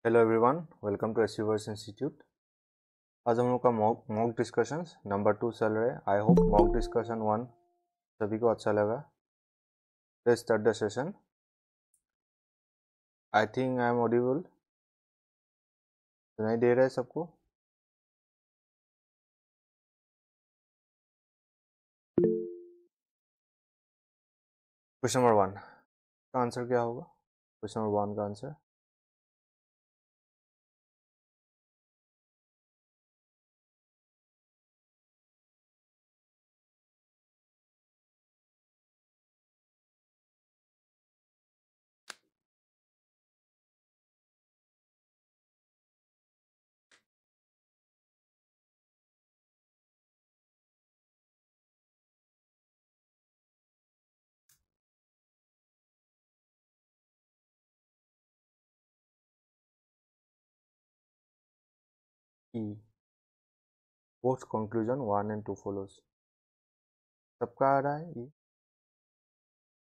Hello everyone, welcome to एचयूवर्स institute. आज हम लोग का मॉक डिस्कशंस नंबर 2 चल रहे हैं। आई होप मॉक डिस्कशन 1 सभी को अच्छा लगा। Let's start the session. I think I am audible. सुनाई दे रहा है सबको? क्वेश्चन नंबर 1 का आंसर क्या होगा? क्वेश्चन नंबर 1 का answer E post conclusion 1 and 2 follows. सबका आ रहा है? ई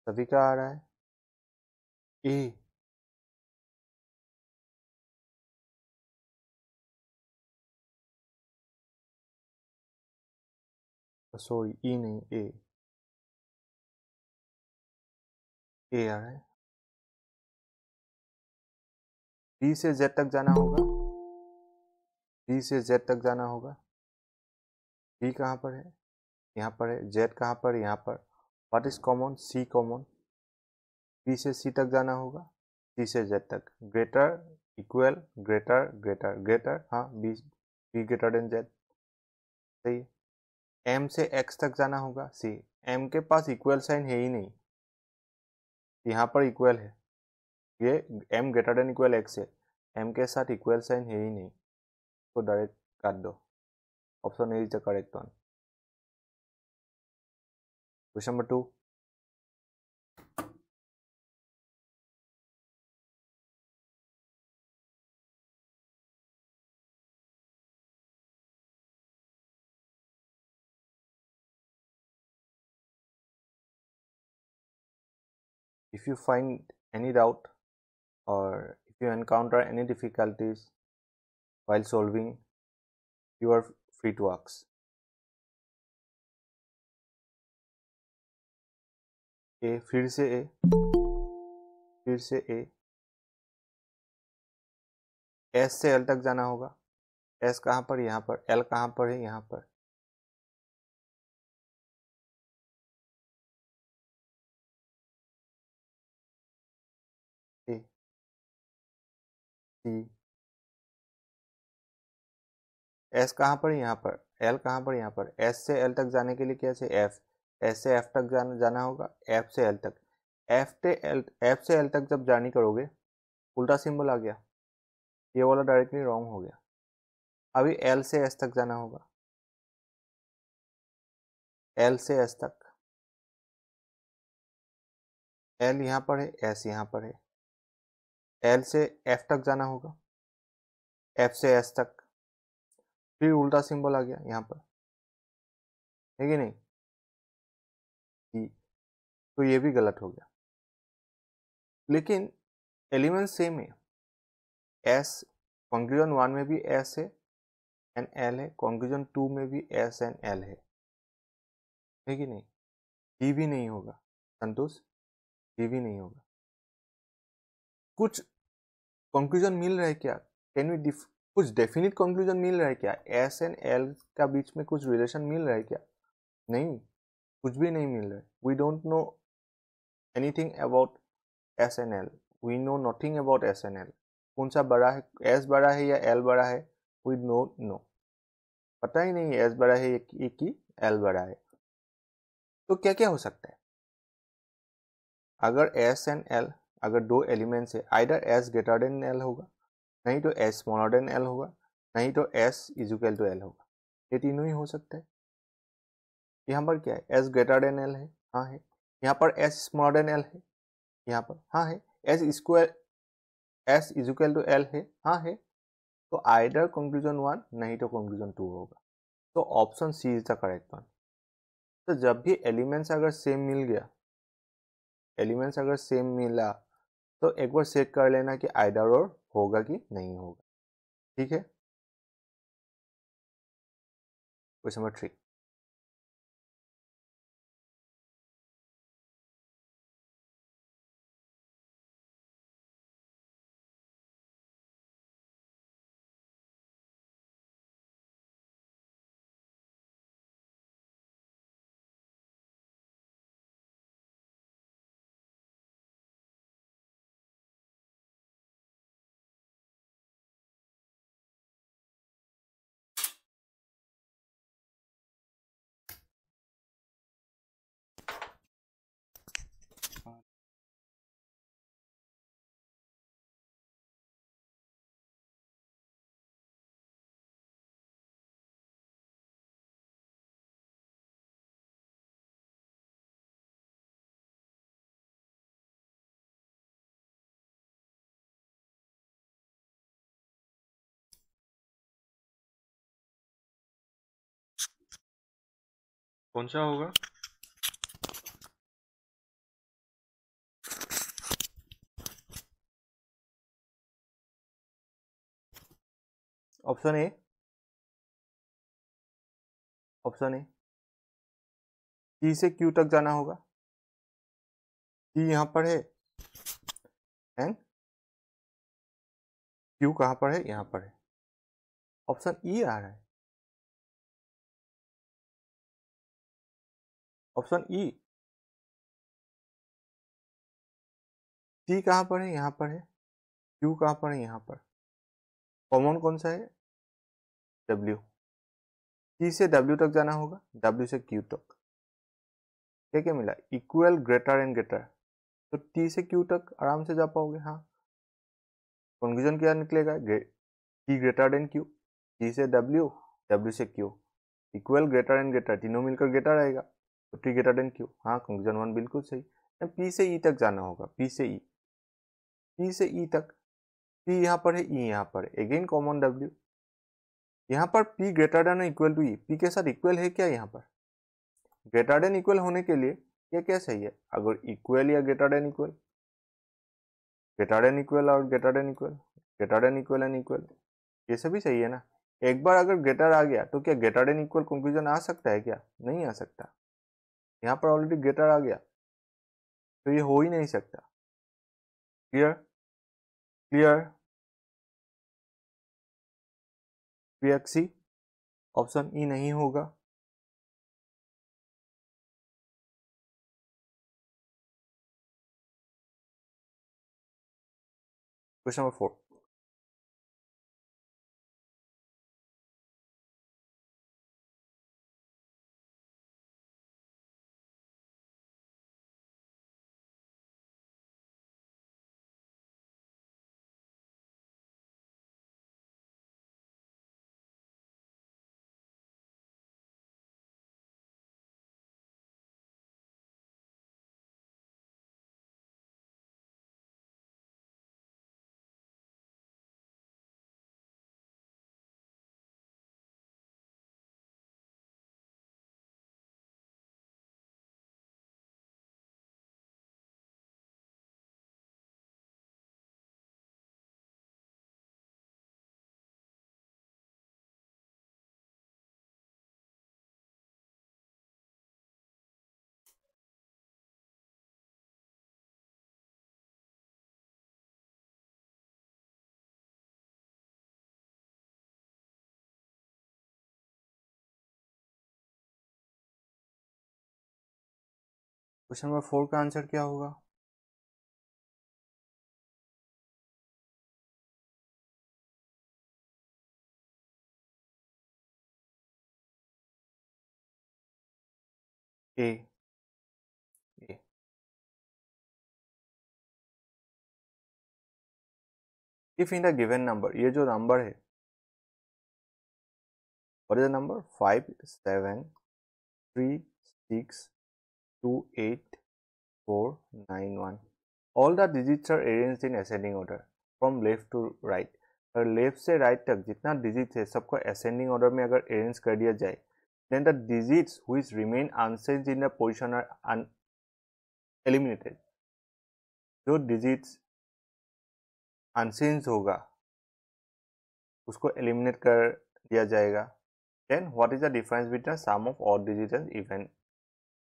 सभी का आ रहा है? ई सॉरी, ई नहीं, ए आ रहा है। बी से जेड तक जाना होगा। बी से जेड तक जाना होगा। बी कहाँ पर है? यहाँ पर है। जेड कहाँ पर? यहाँ पर। What is common? C common. B से सी तक जाना होगा। सी से जेड तक। Greater, equal, greater, greater, greater. हाँ, बी ग्रेटर देन जेड। सही। एम से एक्स तक जाना होगा। सी, एम के पास इक्वल साइन है ही नहीं। यहाँ पर इक्वल है। ये M greater than equal X है। एम के साथ इक्वल साइन है ही नहीं, तो डायरेक्ट काट दो। Option A is the correct one. Question number 2। If you find any doubt or if you encounter any difficulties while solving, you are free to ask. ए, फिर से ए, फिर से ए। एस से एल तक जाना होगा। एस कहाँ पर? यहाँ पर। एल कहाँ पर है? यहाँ पर। ए, सी। एस कहाँ पर? यहाँ पर। एल कहाँ पर? यहाँ पर। एस से एल तक जाने के लिए क्या चाहिए? एफ। एस से एफ तक जाना होगा। एफ से एल तक। एफ से एल तक जब जर्नी करोगे, उल्टा सिंबल आ गया, ये वाला डायरेक्टली रॉन्ग हो गया। अभी एल से एस तक जाना होगा। एल से एस तक। एल यहाँ पर है, एस यहाँ पर है। एल से एफ तक जाना होगा। एफ से एस तक। फिर उल्टा सिंबल आ गया यहाँ पर, है कि नहीं? तो ये भी गलत हो गया। लेकिन एलिमेंट सेम है। एस कंक्लूजन 1 में भी एस है एंड एल है, कंक्लूजन 2 में भी एस एंड एल है कि नहीं? डी भी नहीं होगा संतोष, डी भी नहीं होगा। कुछ कंक्लूजन मिल रहा है क्या? कैन वी कुछ डेफिनिट कंक्लूजन मिल रहा है क्या? एस एंड एल का बीच में कुछ रिलेशन मिल रहा है क्या? नहीं, कुछ भी नहीं मिल रहा है। We don't know anything about S N L. We know nothing about S N L. कौन सा बड़ा है? एस बड़ा है या एल बड़ा है? वी नो, पता ही नहीं एस बड़ा है कि एल बड़ा है। तो क्या क्या हो सकता है? अगर एस एंड एल, अगर दो एलिमेंट्स है, either S greater than L होगा, नहीं तो एस स्मॉलर देन एल होगा, नहीं तो S is equal to L होगा। ये तीनों ही हो सकता है। यहाँ पर क्या है? एस ग्रेटर देन एल है, हाँ है। यहाँ पर एस स्मॉलर देन एल है, यहाँ पर हाँ है। S is equal to L है, हाँ है। तो आइदर कंक्लूजन 1 नहीं तो कंक्लूजन 2 होगा। तो option C is the correct one. तो जब भी एलिमेंट्स अगर सेम मिल गया, एलिमेंट्स अगर सेम मिला, तो एक बार चेक कर लेना कि आइदर और होगा कि नहीं होगा। ठीक है, क्वेश्चन नंबर 3। कौन सा होगा? Option A, option A, T से क्यू तक जाना होगा। टी यहाँ पर है एंड क्यू कहाँ पर है? यहाँ पर है। ऑप्शन ई आ रहा है, ऑप्शन ई। टी कहाँ पर है? यहाँ पर है। क्यू कहाँ पर है? यहाँ पर। कॉमन कौन सा है? डब्ल्यू। टी से डब्ल्यू तक जाना होगा, डब्ल्यू से क्यू तक। क्या क्या मिला? Equal, greater and greater. तो टी से क्यू तक आराम से जा पाओगे। हाँ, कंक्लूजन क्या निकलेगा? T greater than Q. T से डब्ल्यू, डब्ल्यू से Q, equal, greater and greater, तीनों मिलकर ग्रेटर आएगा, तो टी ग्रेटर देन क्यू। हाँ, कंक्लूजन 1 बिल्कुल सही। पी से ई तक जाना होगा, पी से ई, पी से ई तक। पी यहाँ पर है, ई यहाँ पर है, अगेन कॉमन डब्ल्यू। यहाँ पर P greater than equal to E, P के साथ इक्वल है क्या? यहाँ पर ग्रेटर देन इक्वल होने के लिए ये क्या सही है? अगर इक्वल या greater than equal, greater than equal और greater than equal, greater than equal and equal, ये सभी सही है ना। एक बार अगर ग्रेटर आ गया तो क्या ग्रेटर देन इक्वल कंक्लूजन आ सकता है क्या? नहीं आ सकता। यहाँ पर ऑलरेडी ग्रेटर आ गया तो ये हो ही नहीं सकता। क्लियर? क्लियर? सी, ऑप्शन ई नहीं होगा। Question number 4। क्वेश्चन नंबर 4 का आंसर क्या होगा? A, A. If in the given number, ये जो नंबर है, what is the number? 5 7 3 6 2 8 4 9 1। All the digits are arranged in ascending order from left to right. और लेफ्ट से राइट तक जितना डिजिट है सबको असेंडिंग ऑर्डर में अगर अरेंज कर दिया जाए, then the digits which remain unchanged in the position are eliminated। जो डिजिट्स अनचेंज होगा उसको एलिमिनेट कर दिया जाएगा। Then what is the difference between sum of odd digit and even,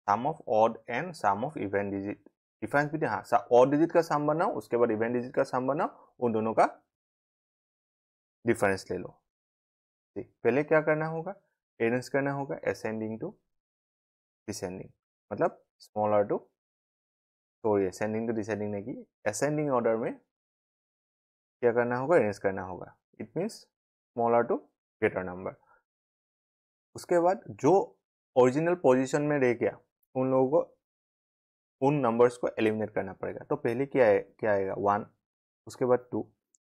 sum of odd and sum of even digit. Difference between, हाँ, odd digit का sum बनाओ उसके बाद इवन डिजिट का सम बनाओ, उन दोनों का डिफरेंस ले लो। ठीक, पहले क्या करना होगा, अरेंज करना होगा असेंडिंग टू डिसेंडिंग, मतलब smaller to, sorry ascending to descending नहीं की, असेंडिंग ऑर्डर में क्या करना होगा, अरेंज करना होगा। It means smaller to greater number. उसके बाद जो ओरिजिनल पोजीशन में रह गया उन लोगों को, उन नंबर्स को एलिमिनेट करना पड़ेगा। तो पहले क्या आएगा 1, उसके बाद 2,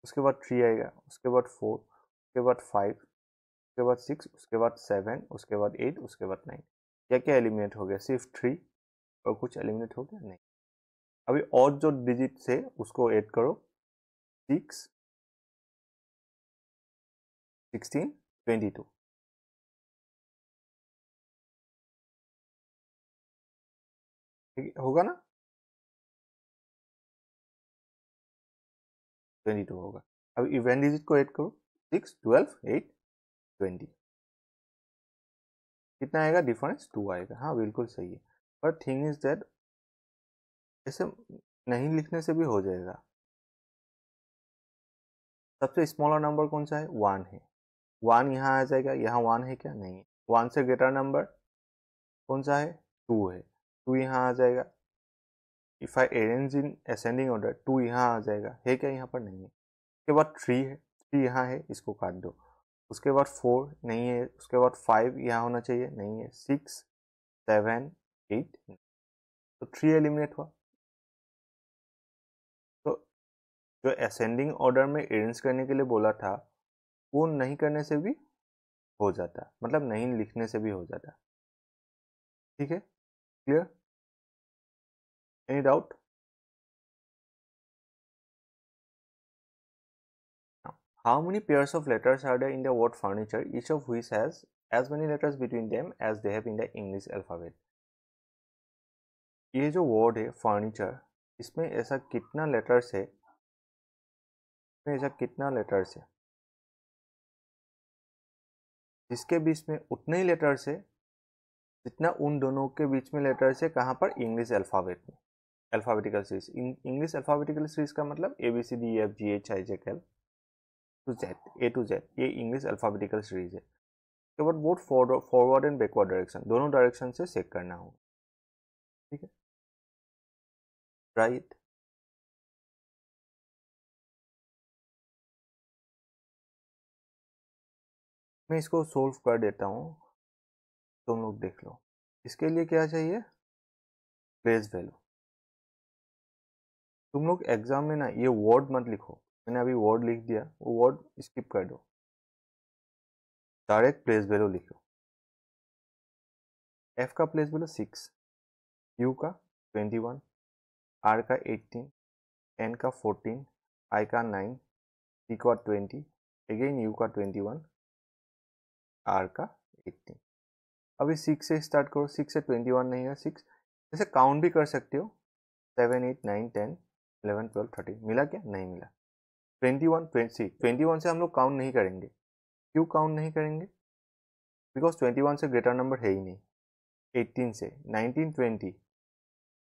उसके बाद 3 आएगा, उसके बाद 4, उसके बाद 5, उसके बाद 6, उसके बाद 7, उसके बाद 8, उसके बाद 9। क्या क्या एलिमिनेट हो गया, सिर्फ 3 और कुछ एलिमिनेट हो गया नहीं। अभी और जो डिजिट से उसको ऐड करो, 6, 16, 22। ठीक होगा ना, 22 होगा। अब इवन डिजिट को ऐड करो, 6, 12, 8, 20। कितना आएगा डिफरेंस, 2 आएगा। हाँ बिल्कुल सही है, पर थिंग इज दैट ऐसे नहीं लिखने से भी हो जाएगा। सबसे स्मॉलर नंबर कौन सा है, 1 है। 1 यहाँ आ जाएगा, यहाँ 1 है क्या, नहीं है। 1 से ग्रेटर नंबर कौन सा है, 2 है। 2 यहाँ आ जाएगा। If I arrange in ascending order, 2 यहाँ आ जाएगा, है क्या, यहाँ पर नहीं है। उसके बाद 3 है, 3 यहाँ है, इसको काट दो। उसके बाद 4 नहीं है, उसके बाद 5 यहाँ होना चाहिए, नहीं है। 6, 7, 8, तो 3 एलिमिनेट हुआ। तो जो असेंडिंग ऑर्डर में अरेंज करने के लिए बोला था वो नहीं करने से भी हो जाता, मतलब नहीं लिखने से भी हो जाता। ठीक है, clear, any doubt. How many pairs of letters are there in the word furniture, each of which has as many letters between them as they have in the English alphabet। ये जो वर्ड है furniture, इसमें ऐसा कितना letters है, इसमें ऐसा कितना लेटर्स है जिसके बीच में उतने ही लेटर्स है जितना उन दोनों के बीच में लेटर्स है कहाँ पर, इंग्लिश अल्फाबेट में। Alphabetical series, English alphabetical series का मतलब ABCDEFGHIJK to Z, A to Z, ये इंग्लिश अल्फाबेटिकल सीरीज है। उसके बाद both forward and backward direction, दोनों डायरेक्शन से चेक करना होगा। ठीक है, ट्राई इट। मैं इसको सोल्व कर देता हूँ, तुम लोग देख लो। इसके लिए क्या चाहिए, प्लेस वैल्यू। तुम लोग एग्जाम में ना ये वर्ड मत लिखो, मैंने अभी वर्ड लिख दिया, वो वर्ड स्किप कर दो, डायरेक्ट प्लेस वैल्यू लिखो। एफ का प्लेस वैल्यू 6, यू का 21, आर का 18, एन का 14, आई का 9, टी का 20, अगेन यू का 21, आर का 18। अभी 6 से स्टार्ट करो, 6 से 21 नहीं है, 6 जैसे काउंट भी कर सकते हो, 7, 8, 9, 10, 11, 12, 13। मिला क्या, नहीं मिला। 21 से हम लोग काउंट नहीं करेंगे। क्यों काउंट नहीं करेंगे, बिकॉज 21 से ग्रेटर नंबर है ही नहीं। 18 से 19, 20,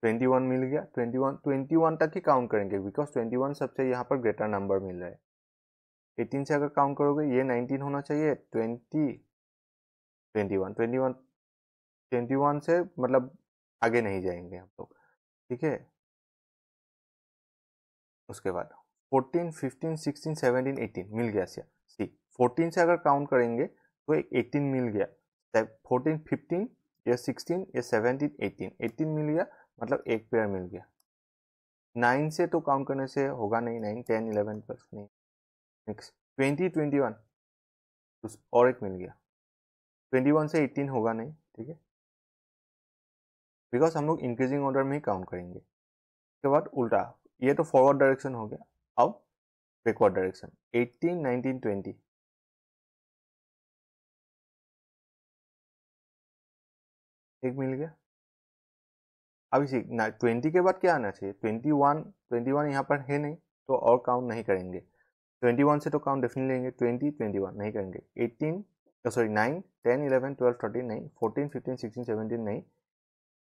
21 मिल गया, 21 तक ही काउंट करेंगे बिकॉज 21 सबसे यहाँ पर ग्रेटर नंबर मिल रहा है। 18 से अगर काउंट करोगे ये 19 होना चाहिए, 20, 21, 21 से मतलब आगे नहीं जाएंगे हम लोग। ठीक है, उसके बाद 14, 15, 16, 17, 18 मिल गया। सी 14 से अगर काउंट करेंगे तो एक 18 मिल गया, 14, 15 या 16 या 17, 18 मिल गया, मतलब एक पेयर मिल गया। 9 से तो काउंट करने से होगा नहीं, 9, 10, 11, 12 नहीं। नेक्स्ट 20, 21 और एक मिल गया। 21 से 18 होगा नहीं, ठीक है, बिकॉज हम लोग इंक्रीजिंग ऑर्डर में ही काउंट करेंगे। उसके बाद उल्टा, ये तो फॉरवर्ड डायरेक्शन हो गया, अब बैकवर्ड डायरेक्शन 18, 19, 20। एक मिल गया। अब इसी 20 के बाद क्या आना चाहिए, 21, 21 यहाँ पर है नहीं, तो और काउंट नहीं करेंगे। 21 से तो काउंट डेफिनेटली लेंगे, 20 21 नहीं करेंगे। 18 सॉरी 9 10 11 12 13 नहीं, 14 15 16 17 नहीं,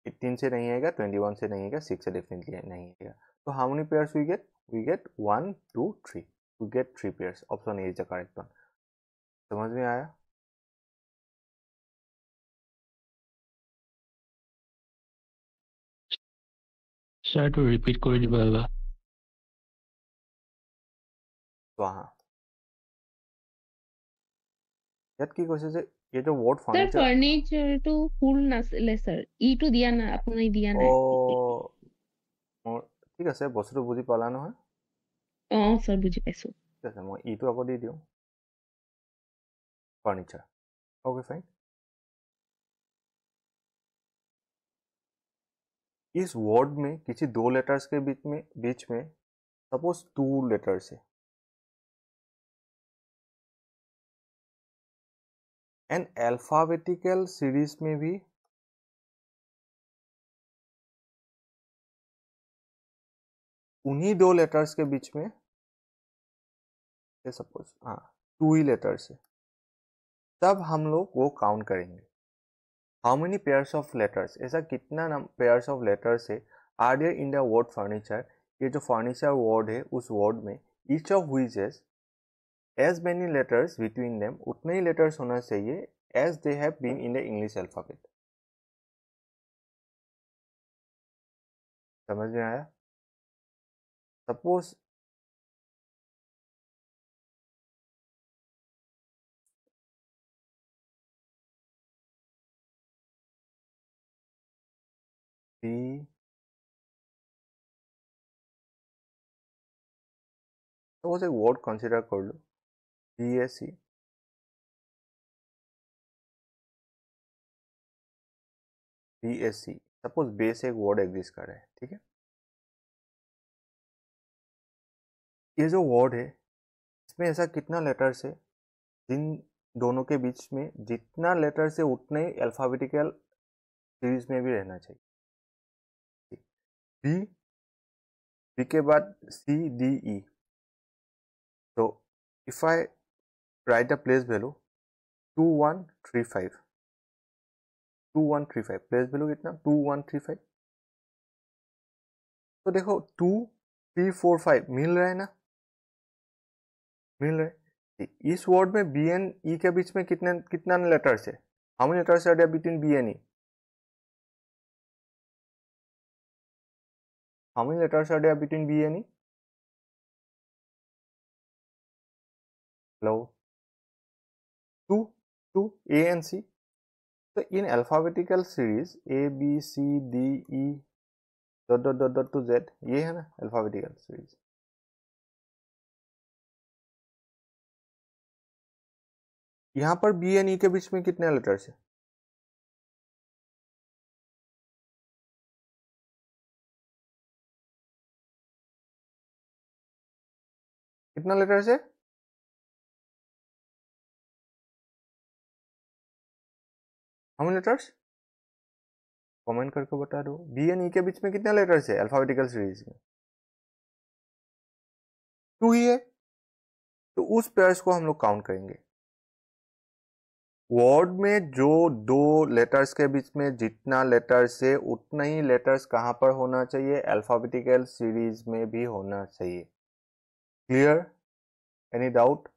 18 से नहीं आएगा, 21 से नहीं आएगा, 6 से डेफिनेटली नहीं आएगा। तो how many pairs we get? We get 1 2 3, we get 3 pairs. Option A is the correct one. समझ में आया? স্যার একটু রিপিট করে দিবা দাদা। तो हाँ, याद की कोशिश है, ये जो वर्ड স্যার फर्नीचर ফার্নিচাৰটো ফুল নাছিলে স্যাৰ, ইটো দিয়া নাই, আপুনি দিয়া ओ নাই। ঠিক আছে, বস্তুটো বুজি পালা নহয়? স্যাৰ বুজি পাইছো। ঠিক আছে, মই ইটো আকৌ দি দিওঁ, फर्नीचर। Okay fine. इस वर्ड में किसी दो लेटर्स के बीच में सपोज 2 लेटर्स है, एंड अल्फाबेटिकल सीरीज में भी उन्हीं 2 लेटर्स के बीच में सपोज हाँ 2 ही लेटर्स है, तब हम लोग वो काउंट करेंगे। How many pairs of letters, ऐसा कितना पेयर्स ऑफ लेटर्स है are there in the word furniture. ये जो फर्नीचर वर्ड है उस वर्ड में each of which is as many letters between them, उतने ही लेटर्स होना चाहिए as they have been in the English alphabet. समझ में आया? सपोज सी, सपोज एक वर्ड कंसिडर कर लो, BSc, BSc, सपोज बेस एक वर्ड एग्जिस्ट कर रहा है, ठीक है। ये जो वर्ड है इसमें ऐसा कितना लेटर्स है जिन दोनों के बीच में जितना लेटर्स है उतने ही अल्फाबेटिकल सीरीज में भी रहना चाहिए। बी, बी के बाद CDE, तो if I right the place value 2135, 2135 place value कितना 2135, तो देखो 2 3 4 5 मिल रहा है ना, मिल रहा है। इस वर्ड में बी एंड ई के बीच में कितना लेटर्स है? How many letters are there between B and E? How many letters are there between B and E? Hello, 2, 2 A and C। तो इन alphabetical series ABCDE dot dot dot dot to Z, ये है ना alphabetical series. यहाँ पर B and ई के बीच में कितने लेटर्स है? कितना लेटर्स है? How many letters? कमेंट करके बता दो। बी एंड ई के बीच में कितने लेटर्स है अल्फाबेटिकल सीरीज में? 2 ही है, तो उस पेयर्स को हम लोग काउंट करेंगे। वर्ड में जो 2 लेटर्स के बीच में जितना लेटर्स है उतना ही लेटर्स कहाँ पर होना चाहिए? अल्फाबेटिकल सीरीज में भी होना चाहिए। क्लियर? Any doubt?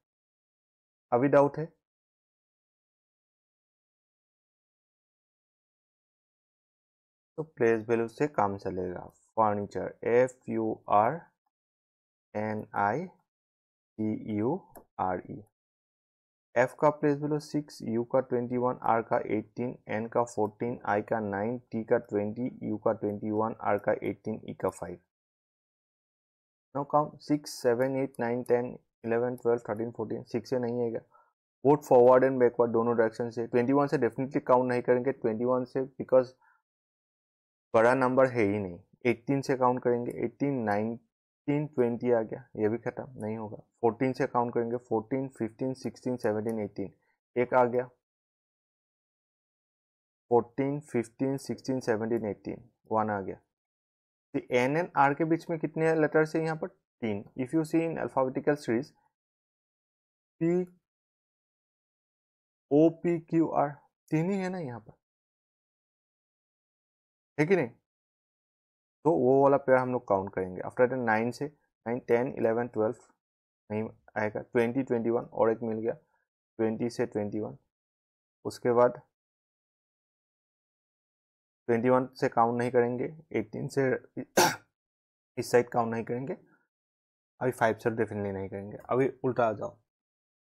अभी डाउट है? तो प्लेस वैल्यू से काम चलेगा। फर्नीचर FURNICURE, F का प्लेस वैल्यू 6, U का 21, R का 18, N का 14, I का 9, T का 20, U का 21, R का 18, E का 5। नाउ काउंट 6 7 8 9 10 11 12 13 14, 6 से नहीं आएगा। बोथ फॉरवर्ड एंड बैकवर्ड दोनों डायरेक्शन से। 21 से डेफिनेटली काउंट नहीं करेंगे, 21 से बिकॉज बड़ा नंबर है ही नहीं। 18 से काउंट करेंगे, 18 19 20 आ गया, ये भी खत्म नहीं होगा। 14 से काउंट करेंगे, 14 15 16 17 18 एक आ गया, 14 15 16 17 18 1 आ गया। एन एंड आर के बीच में कितने लेटर्स है यहाँ पर? 3. If you see in alphabetical series, P O P Q R 3 ही है ना यहाँ पर, है कि नहीं? तो वो वाला पेयर हम लोग काउंट करेंगे। आफ्टर दैट 9 से 9 10 11 12 नहीं आएगा, 20 21 और एक मिल गया, 20 से 21, उसके बाद 21 से काउंट नहीं करेंगे, 18 से इस साइड काउंट नहीं करेंगे, अभी 5 से डेफिनेटली नहीं करेंगे। अभी उल्टा आ जाओ,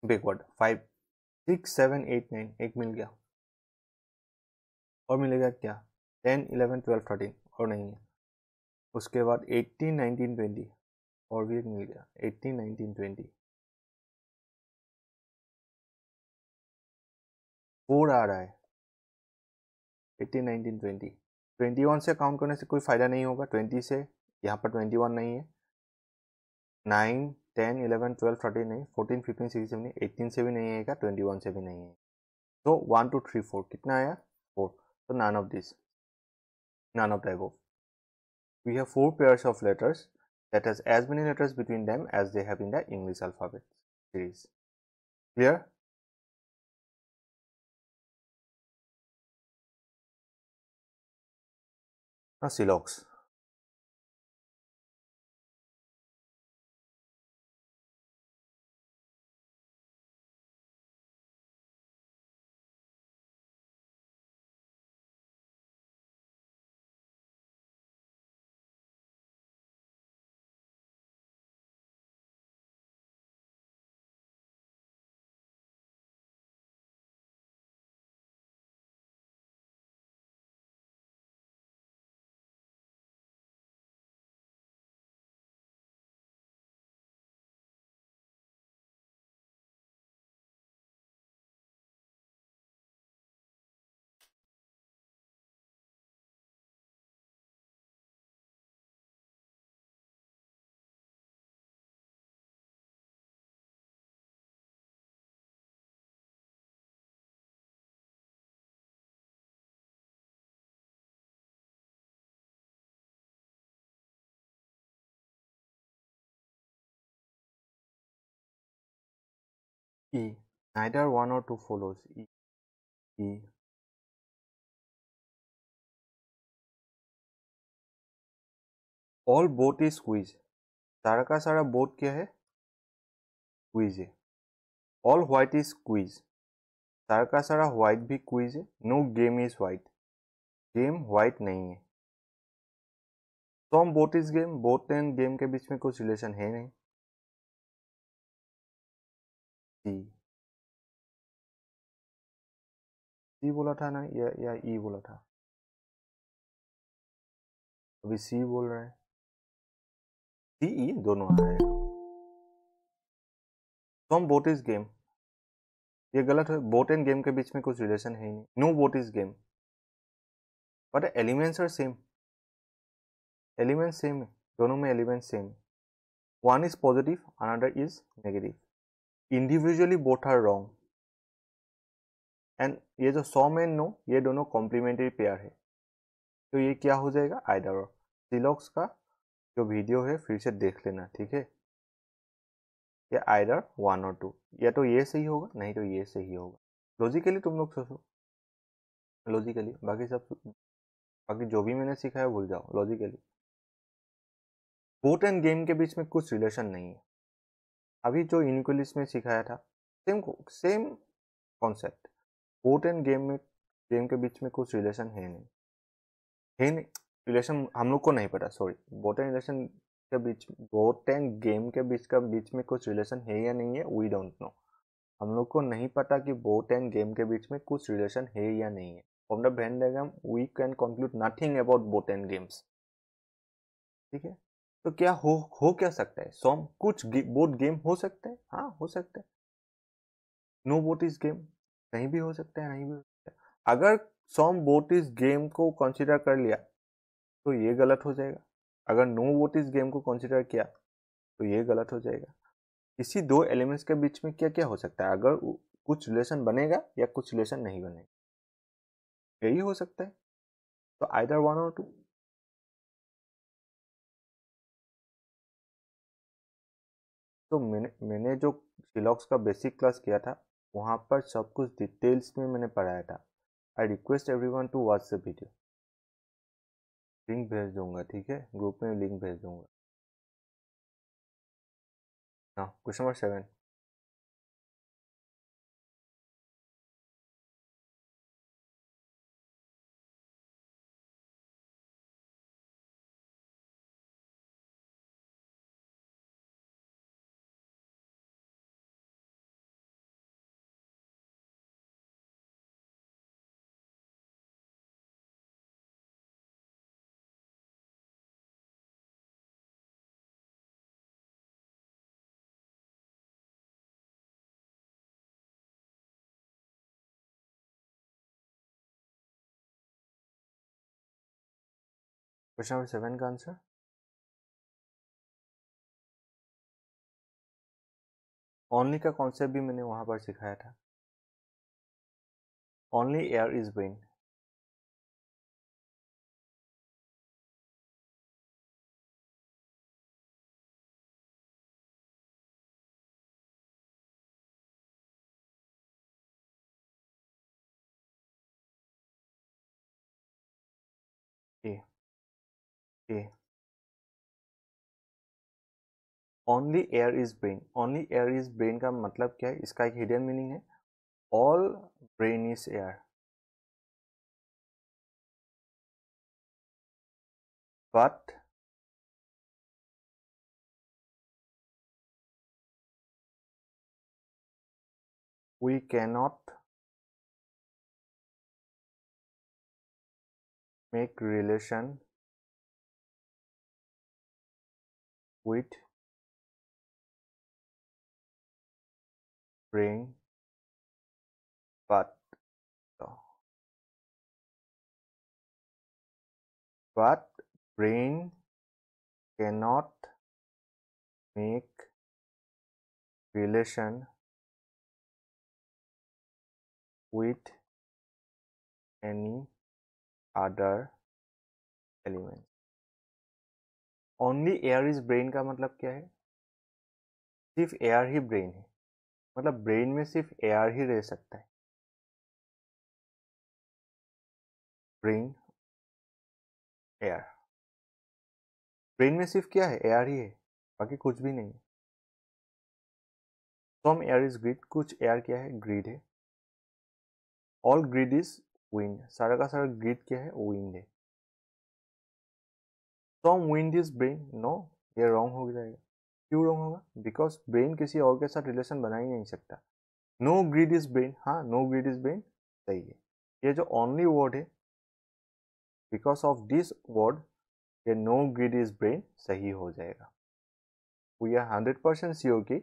बैकवर्ड, 5 6 7 8 9 एक मिल गया, और मिलेगा क्या, 10 11 12 13 और नहीं है। उसके बाद 18 19 20 और भी एक मिल गया, 18 19 20 4 आ रहा है, 18 19 20 21 से काउंट करने से कोई फायदा नहीं होगा, 20 से यहाँ पर 21 नहीं है, 9 10 11 12 13 नहीं, 14 15 16 17 18 से भी नहीं आएगा, 21 से भी नहीं है। तो 1 2 3 4 कितना आया, 4। तो none of this, none of the above. We have 4 pairs of letters that has as many letters between them as they have in the English alphabet series. Clear? Now Silox. E. Neither one or two follows. E. E. All boat is squeeze. सारा का सारा boat क्या है, quiz है। All white is quiz, सारा का सारा white भी क्वीज है। No game is white, game white नहीं है। Some boat is game, boat and game के बीच में कुछ रिलेशन है नहीं। सी, सी बोला था ना या ई बोला था, अभी सी बोल रहा है, सी ई दोनों आ रहे हैं। सॉम बोट इज गेम, ये गलत है, बोट एंड गेम के बीच में कुछ रिलेशन है ही नहीं। No boat is game, but elements are same, elements same है, दोनों में एलिमेंट्स सेम है। One is positive, another is negative. Individually both are wrong, and ये जो सॉम एंड नो, ये दोनों कॉम्प्लीमेंट्री पेयर है, तो ये क्या हो जाएगा, आइदर और। सिलॉक्स का जो वीडियो है फिर से देख लेना, ठीक है। या आइदर 1 और 2, या तो ये सही होगा, नहीं तो ये सही होगा। लॉजिकली तुम लोग सोचो, लॉजिकली, बाकी जो भी मैंने सिखाया भूल जाओ। लॉजिकली बोट एंड गेम के बीच में कुछ रिलेशन नहीं है। अभी जो इनक्वलिस में सिखाया था, same concept, boat and game के बीच में कुछ रिलेशन है नहीं, रिलेशन हम लोग को नहीं पता, सॉरी। बोट एंड रिलेशन के बीच, बोट एंड गेम के बीच में कुछ रिलेशन है या नहीं है, वी डोंट नो। हम लोग को नहीं पता कि बोट एंड गेम के बीच में कुछ रिलेशन है या नहीं है। From the Venn diagram we can conclude nothing about boat and games, ठीक है। तो क्या हो क्या सकता है, सॉम कुछ बोट गेम हो सकता है, हाँ हो सकता है। नो बोट इज गेम नहीं भी हो सकता है, नहीं भी हो सकता है। अगर सॉम बोट इज गेम को कंसिडर कर लिया तो ये गलत हो जाएगा, अगर नो बोट इज गेम को कंसिडर किया तो ये गलत हो जाएगा। इसी दो एलिमेंट्स के बीच में क्या क्या हो सकता है, अगर कुछ रिलेशन बनेगा या कुछ रिलेशन नहीं बनेगा, यही हो सकता है। तो आइदर 1 और 2। तो मैंने जो सिलॉक्स का बेसिक क्लास किया था वहाँ पर सब कुछ डिटेल्स में मैंने पढ़ाया था। I request everyone to watch the video. Link भेज दूंगा, ठीक है, ग्रुप में लिंक भेज दूंगा। हाँ, क्वेश्चन नंबर 7। क्वेश्चन नंबर 7 का आंसर ओनली का कॉन्सेप्ट भी मैंने वहां पर सिखाया था। Only air is brain. A A only air is brain. Only air is brain का मतलब क्या है? इसका एक हिडन मीनिंग है, all brain is air. But we cannot make relation with brain, but but brain cannot make relation with any other element। Only air is brain का मतलब क्या है? सिर्फ एयर ही ब्रेन है, मतलब ब्रेन में सिर्फ एयर ही रह सकता है। ब्रेन एयर, ब्रेन में सिर्फ क्या है? एयर ही है, बाकी कुछ भी नहीं है। सम एयर इज ग्रीड, कुछ एयर क्या है? ग्रीड है। ऑल ग्रीड इज विंड, सारा का सारा ग्रीड क्या है? विंड है। सम विंड इज ब्रेन, नो, ये रॉन्ग हो जाएगा। क्यों रॉन्ग होगा? बिकॉज ब्रेन किसी और के साथ रिलेशन बना ही नहीं सकता। नो ग्रीड इज ब्रेन, हाँ, नो ग्रीड इज ब्रेन सही है। ये जो ओनली वर्ड है, बिकॉज ऑफ दिस वर्ड ये नो ग्रीड इज ब्रेन सही हो जाएगा। वी आर 100% श्योर कि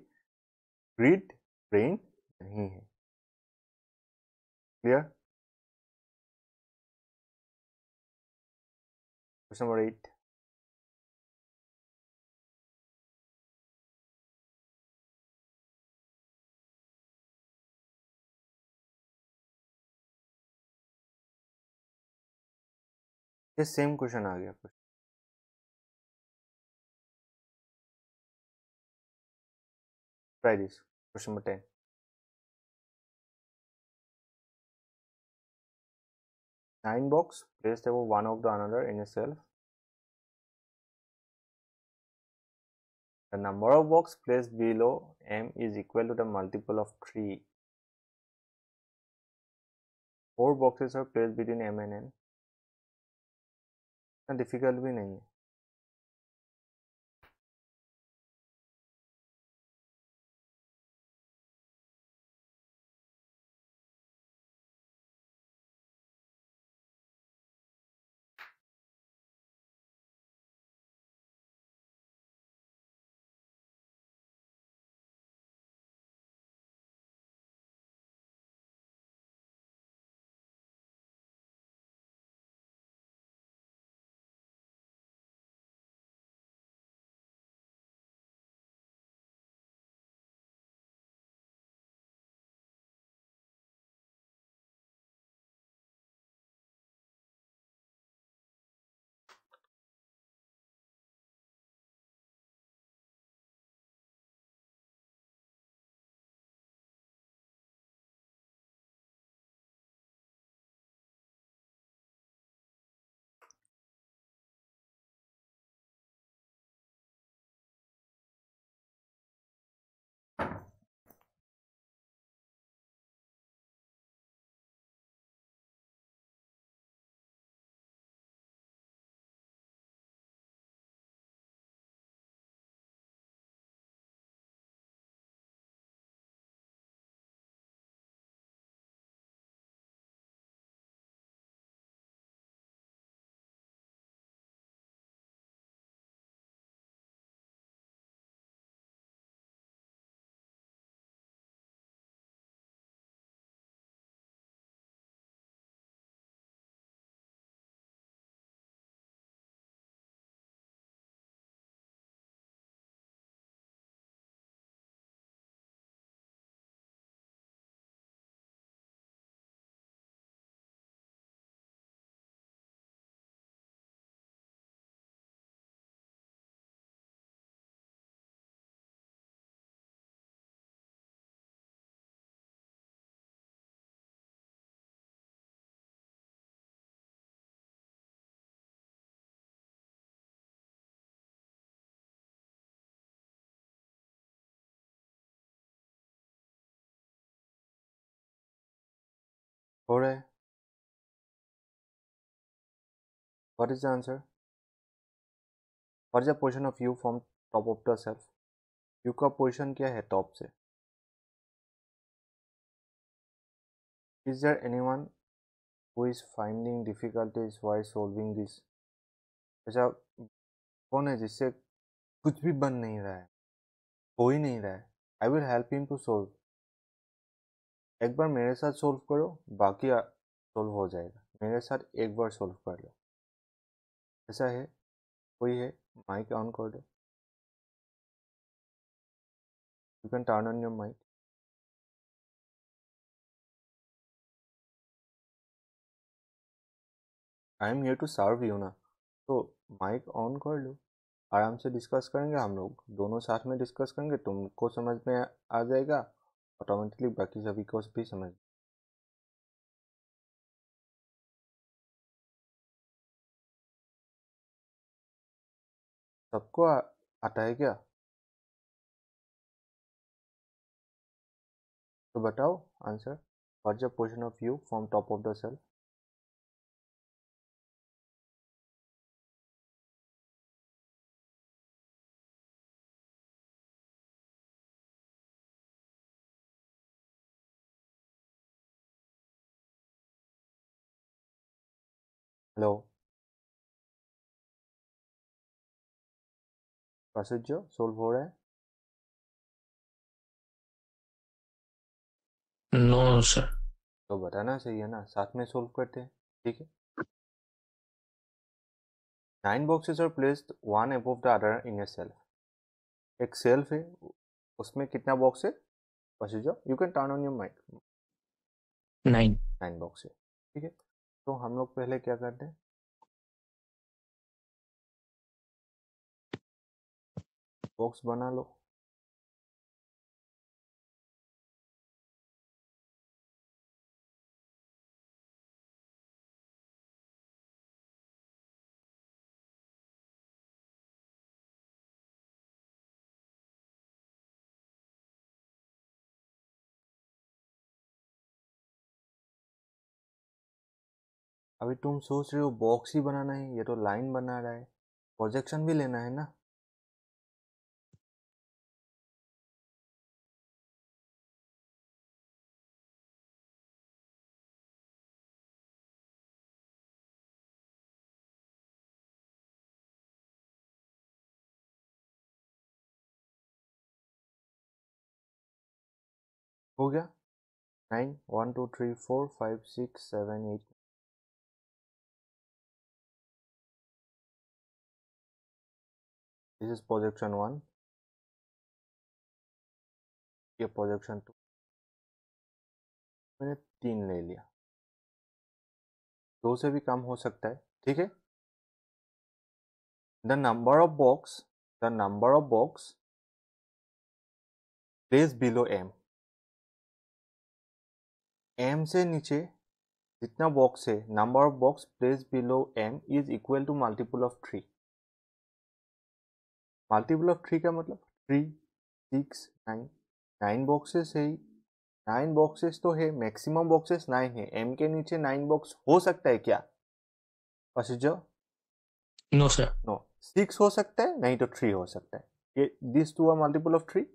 ग्रीड ब्रेन नहीं है। क्लियर? Question number 8। ये सेम क्वेश्चन आ गया। Try this. Question number 10। 9 box placed above one of the another in a shelf. The number of boxes placed below M is equal to the multiple of 3. 4 boxes are placed between M and N. इतना difficult भी नहीं है। हो रहा है। What is the answer? What is the position of U from top of the shelf? U का position क्या है टॉप से? Is there anyone who is finding difficulties while solving this? अच्छा, कौन है जिससे कुछ भी बन नहीं रहा है, हो ही नहीं रहा है? I will help him to solve. एक बार मेरे साथ सोल्व करो, बाकी सोल्व हो जाएगा। मेरे साथ एक बार सोल्व कर लो। ऐसा है? कोई है? माइक ऑन कर दो। You can turn on your mic. I am here to serve you ना, तो माइक ऑन कर लो। आराम से डिस्कस करेंगे, हम लोग दोनों साथ में डिस्कस करेंगे। तुमको समझ में आ जाएगा, ऑटोमेटिकली बाकी सभी को भी समझ। सबको आता है क्या? तो बताओ answer. What's the position of U from top of the shelf? Hello जो सोल्व हो रहा है? No sir. तो बताना चाहिए ना, साथ में सोल्व करते हैं। ठीक है। 9 boxes are placed one above the other in a shelf. एक सेल्फ है, उसमें कितना बॉक्स है? जो you can turn on your mic. 9। 9 box है। ठीक है, तो हम लोग पहले क्या करते हैं, बॉक्स बना लो। अभी तुम सोच रहे हो बॉक्स ही बनाना है, ये तो लाइन बना रहा है, प्रोजेक्शन भी लेना है ना। हो गया? 9 1 2 3 4 5 6 7 8। दिस इज प्रोजेक्शन 1, ये प्रोजेक्शन 2। मैंने 3 ले लिया, 2 से भी कम हो सकता है। ठीक है। The number of box place below M. M से नीचे जितना बॉक्स है, number of box place below M is equal to multiple of 3। Multiple of 3 का मतलब 3 6 9। 9 बॉक्सेस है, 9 बॉक्सेस तो है, मैक्सिमम बॉक्सेस 9 है। एम के नीचे 9 बॉक्स हो सकता है क्या? जो नो सर। नो, 6 हो सकता है, नहीं तो 3 हो सकता है। ये this two are multiple of 3।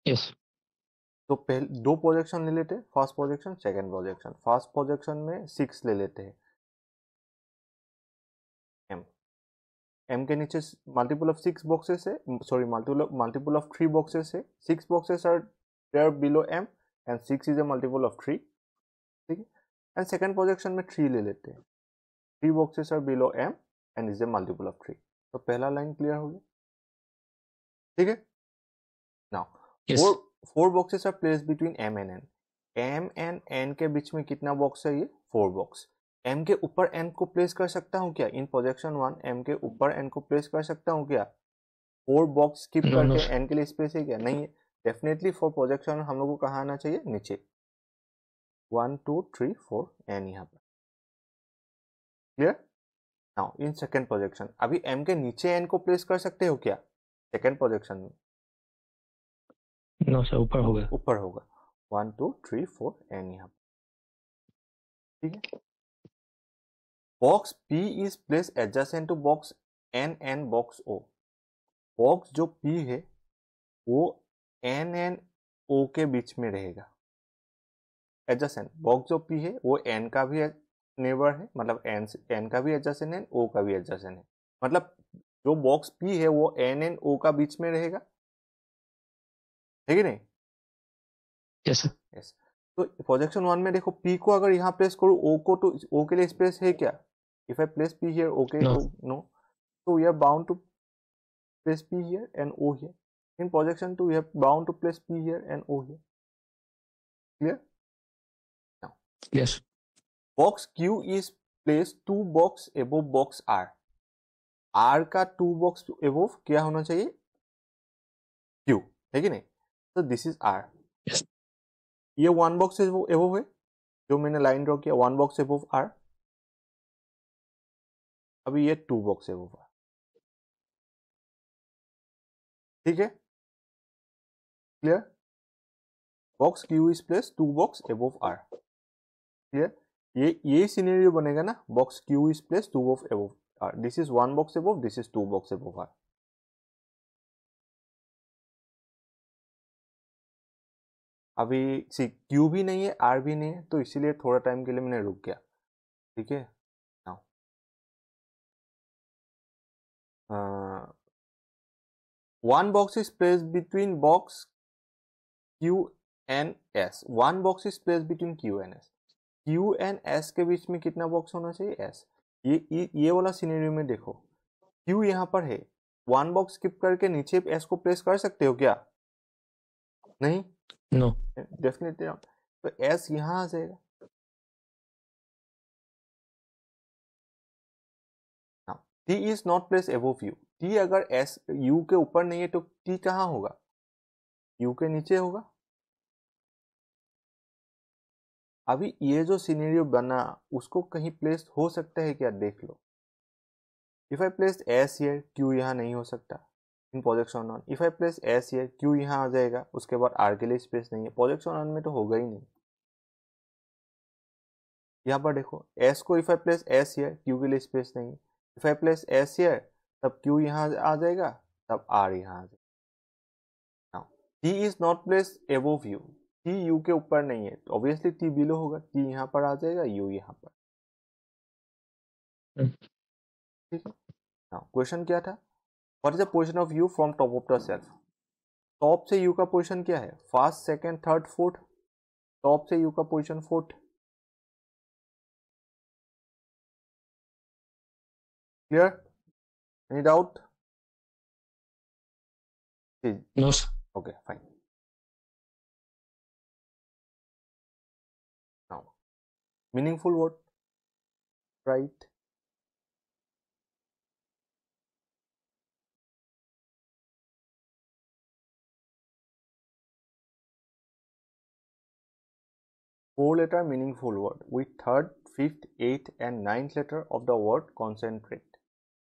Yes. तो पहले 2 प्रोजेक्शन ले लेते हैं, first projection second projection. First projection में 6 ले लेते हैं। एम एम के नीचे मल्टीपल ऑफ 6 बॉक्सेस है, सॉरी मल्टीपल ऑफ 3 बॉक्सेस है। 6 boxes are there below M and 6 is a multiple of 3। ठीक है। एंड सेकंड प्रोजेक्शन में 3 ले लेते हैं। 3 boxes are below M and is a multiple of 3। तो पहला लाइन क्लियर हो गया। ठीक है। Now yes. Four boxes are placed between M and N. M and N के बीच में कितना बॉक्स है? ये 4 बॉक्स। एम के ऊपर एन को प्लेस कर सकता हूँ क्या? इन प्रोजेक्शन 1 एम के ऊपर एन को प्लेस कर सकता हूँ क्या? 4 बॉक्स स्किप नो नो करके सर। एन के लिए स्पेस है क्या? नहीं है। डेफिनेटली फॉर प्रोजेक्शन हम लोग को कहाँ आना चाहिए? नीचे। 1 2 3 4 एन यहाँ पर। Clear? Now in second projection, अभी एम के नीचे एन को प्लेस कर सकते हो क्या सेकेंड प्रोजेक्शन में? नो सर, ऊपर होगा। ऊपर होगा। 1 2 3 4 एन यहाँ पर। ठीक है। Box P is place adjacent to box N and box O। Box जो P है वो N एंड O के बीच में रहेगा। एडजेसेंट बॉक्स जो P है वो N का भी नेबर है, मतलब N का भी एडजेसेंट है, O का भी एडजेसेंट है, मतलब जो बॉक्स P है वो N एंड O का बीच में रहेगा, है कि नहीं? Yes sir. यस। तो प्रोजेक्शन 1 में देखो P को अगर यहाँ प्लेस करूँ O को, तो O के लिए स्पेस है क्या? If I place P here, okay, no no, so we are bound to place P here and O here. In projection 2 we are bound to place P here and O here. Clear? Now yes box Q is placed 2 box above box R. R का 2 box above क्या होना चाहिए? Q, है कि नहीं? तो this is R। Yes ये 1 box above है जो मैंने लाइन ड्रॉ किया, 1 box above R। अभी ये 2 box above R, ठीक है? Clear? Box Q is placed 2 box above R। Clear? ये सिनेरियो बनेगा ना, box Q is placed 2 box above R। This is 1 box above, this is 2 box above R। अभी सी Q भी नहीं है, R भी नहीं है, तो इसीलिए थोड़ा टाइम के लिए मैंने रुक गया, ठीक है। Now one box is placed between box Q and S। One box is placed between Q and S। Q and S के बीच में कितना बॉक्स होना चाहिए? S। ये वाला सिनेरियो में देखो, Q यहाँ पर है, वन बॉक्स स्किप करके नीचे S को प्लेस कर सकते हो क्या? नहीं, नो डेफिनेटली नॉट। तो S यहाँ आ जाएगा। T is not place above U। T अगर S U के ऊपर नहीं है तो T कहाँ होगा? U के नीचे होगा। अभी ये जो सिनेरियो बना उसको कहीं प्लेस हो सकता है क्या? देख लो। If I place S here, Q यहाँ नहीं हो सकता in projection 1। If I place S here, Q यहाँ आ जाएगा, उसके बाद R के लिए स्पेस नहीं है, प्रोजेक्शन 1 में तो होगा ही नहीं। यहाँ पर देखो S को if I place S here, Q के लिए स्पेस नहीं है। If I place S here, तब Q यहाँ आ जाएगा, तब R यहाँ आ जाएगा। T is not place above U। T U के ऊपर नहीं है, तो ऑब्वियसली T बिलो होगा, T यहाँ पर आ जाएगा, U यहाँ पर, ठीक है। नाउ क्वेश्चन क्या था? What is the position of U from top of the shelf? Top से U का पोजीशन क्या है? First, second, third, fourth. Top से U का position fourth. Clear? Any doubt? No sir. Okay fine. Now meaningful word, right? Four letter meaningful word with third, fifth, eighth and ninth letter of the word concentrate।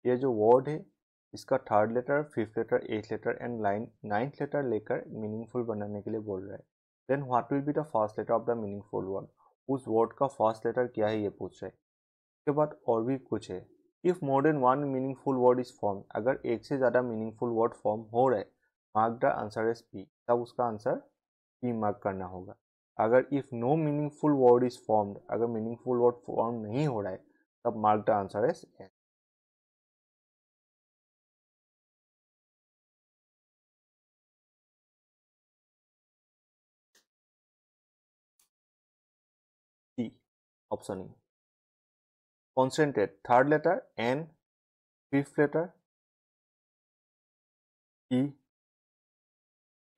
ये जो word है इसका third letter, fifth letter, eighth letter and ninth letter लेकर meaningful बनाने के लिए बोल रहा है। Then what will be the first letter of the meaningful word? उस वर्ड का फर्स्ट लेटर क्या है ये पूछ रहे हैं। उसके बाद और भी कुछ है। If more than one meaningful word is form, अगर एक से ज़्यादा मीनिंगफुल वर्ड फॉर्म हो रहा है, mark the answer as P, तब उसका आंसर पी मार्क करना होगा। अगर if no meaningful word is formed, अगर मीनिंगफुल वर्ड फॉर्म नहीं हो रहा है, तब mark the answer as N. D option E. Concentrate third letter N, fifth letter E,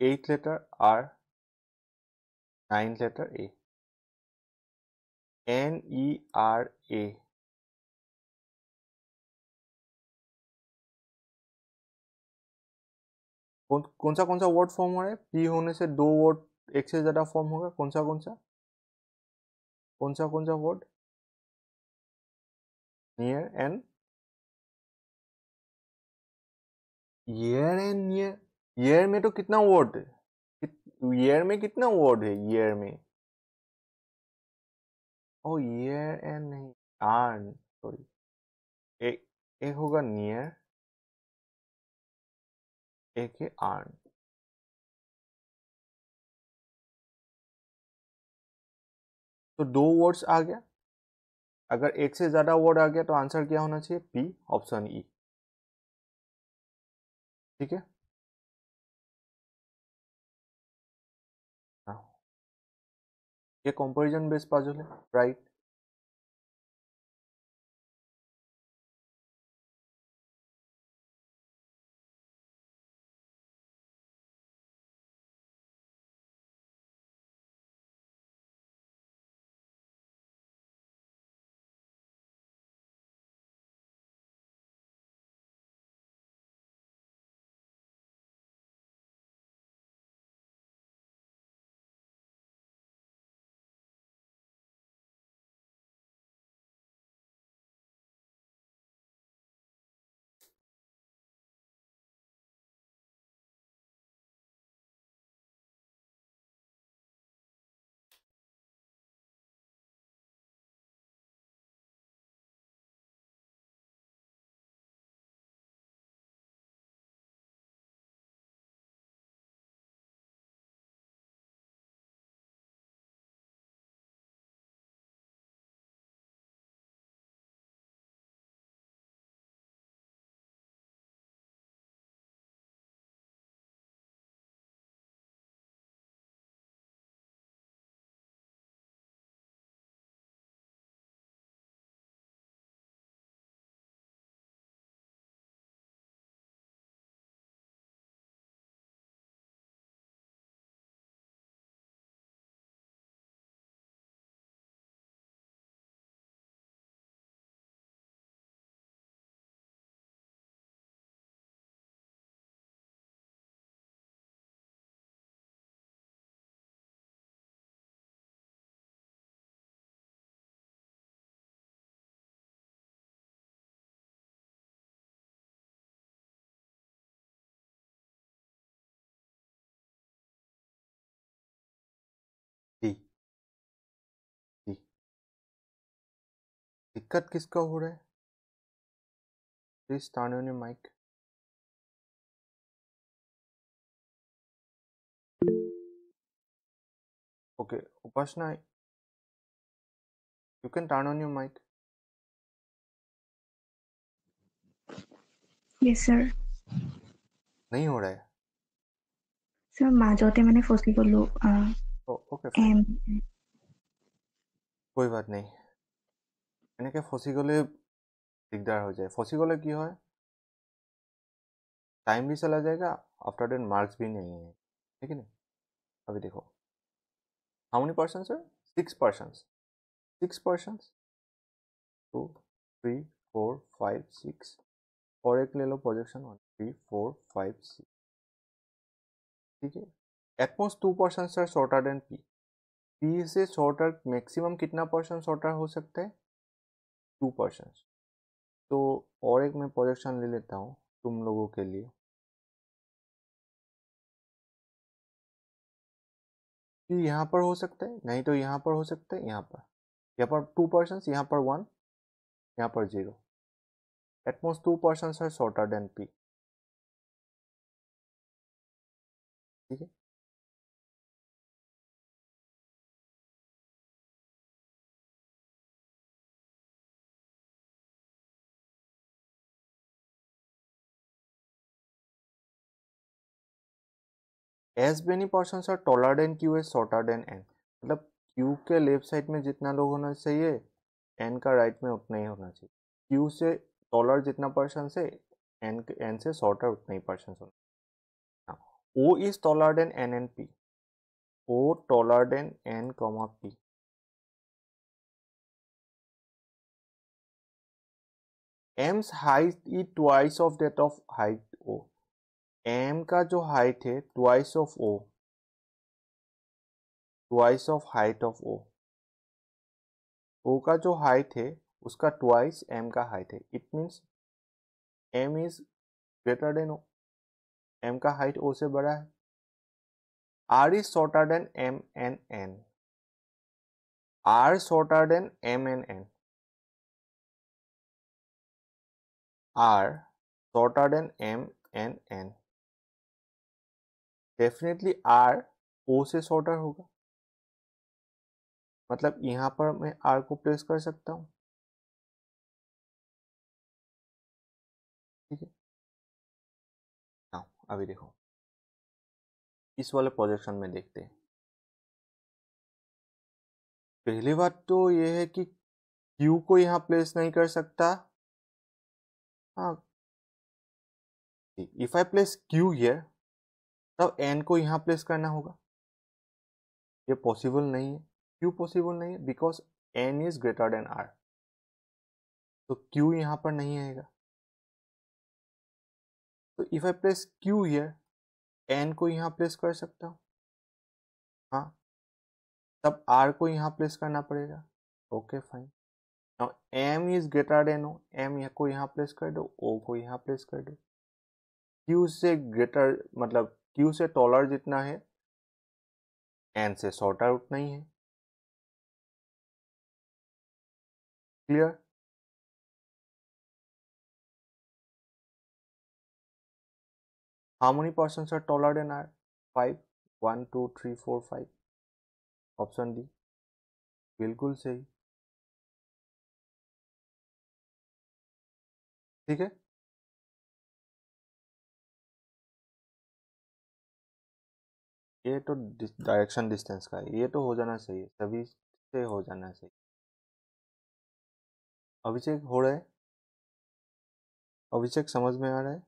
eighth letter R, ninth letter A. N E R A. कौन सा word form हो रहा है? पी होने से दो वर्ड एक से ज्यादा फॉर्म होगा। कौन सा word? Near and year and near. Year में तो कितना वर्ड है? ईयर में कितना वर्ड है? ईयर में ओ ईयर एन नहीं, आर्न, सॉरी, एक होगा नियर, एक है आर्न। तो दो वर्ड्स आ गया, अगर एक से ज्यादा वर्ड आ गया तो आंसर क्या होना चाहिए? P, option E. ठीक है, हाँ, ये कंपैरिजन बेस्ड पजल है, राइट। D, D. दिक्कत किसका हो रहा है? Please turn on your mic. Okay, Upasana, you can turn on your mic. Yes, sir. नहीं हो रहा है। Sir, মাজতে মানে ফচি গ'লো ओके फाइन, এম कोई बात नहीं। এনেকে ফচি গ'লে दिगदार हो जाए। फंसी गले की है, टाइम भी चला जाएगा, आफ्टर देन मार्क्स भी नहीं है, ठीक है ना। अभी देखो, how many person sir? 6 person, 6 person, 2 3 4 5 6, और एक ले लो प्रोजेक्शन 1 3 4 5 6, ठीक है। At most 2 person sir shorter than P. P से शॉर्टर मैक्सिमम कितना पर्सन शॉर्टर हो सकता है? 2 पर्सन। तो और एक मैं प्रोजेक्शन ले लेता हूँ तुम लोगों के लिए। कि यहाँ पर हो सकता है, नहीं तो यहाँ पर हो सकता है, यहाँ पर 2 पर्सन, यहाँ पर 1, यहाँ पर 0। At most 2 person are shorter than P, ठीक है। As many person are taller than Q as shorter than N, मतलब क्यू के लेफ्ट साइड में जितना लोग होना चाहिए, एन का राइट में उतना ही होना चाहिए। क्यू से टॉलर जितना पर्सन से, एन से शॉर्टर उतना ही पर्सन होना। O is taller than N and P, O taller than N comma P. M's height is twice of that of height O. M का जो हाइट है twice of O, twice of height of O. O का जो height है उसका twice M का height है। It means M is greater than O, M का हाइट ओ से बड़ा है। R is shorter than M and N, are shorter than m and n, are shorter than m and n, definitely r o से shorter होगा, मतलब यहां पर मैं r को प्लेस कर सकता हूं, ठीक है। हाँ, अभी देखो इस वाले प्रोजेक्शन में देखते हैं। पहली बात तो ये है कि q को यहां प्लेस नहीं कर सकता। हाँ, if I place q here तब n को यहां प्लेस करना होगा, ये पॉसिबल नहीं है। क्यों पॉसिबल नहीं है? Because n is greater then r, तो q यहां पर नहीं आएगा। तो if I place q here, n को यहां प्लेस कर सकता हूं, हाँ, तब r को यहां प्लेस करना पड़ेगा। Okay fine, now m is greater then o, m को यहां प्लेस कर दो, o को यहां प्लेस कर दो। q से ग्रेटर मतलब q से टॉलर जितना है n से शॉर्टर उतना ही है। Clear? How many persons are taller than r? 5, 1, 2, 3, 4, 5. Option D बिल्कुल सही, ठीक है। ये तो डायरेक्शन डिस्टेंस का है, ये तो हो जाना चाहिए, सभी से हो जाना चाहिए। अभिषेक हो रहा है? अभिषेक समझ में आ रहा है?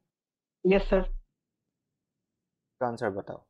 Yes sir. इसका आंसर बताओ।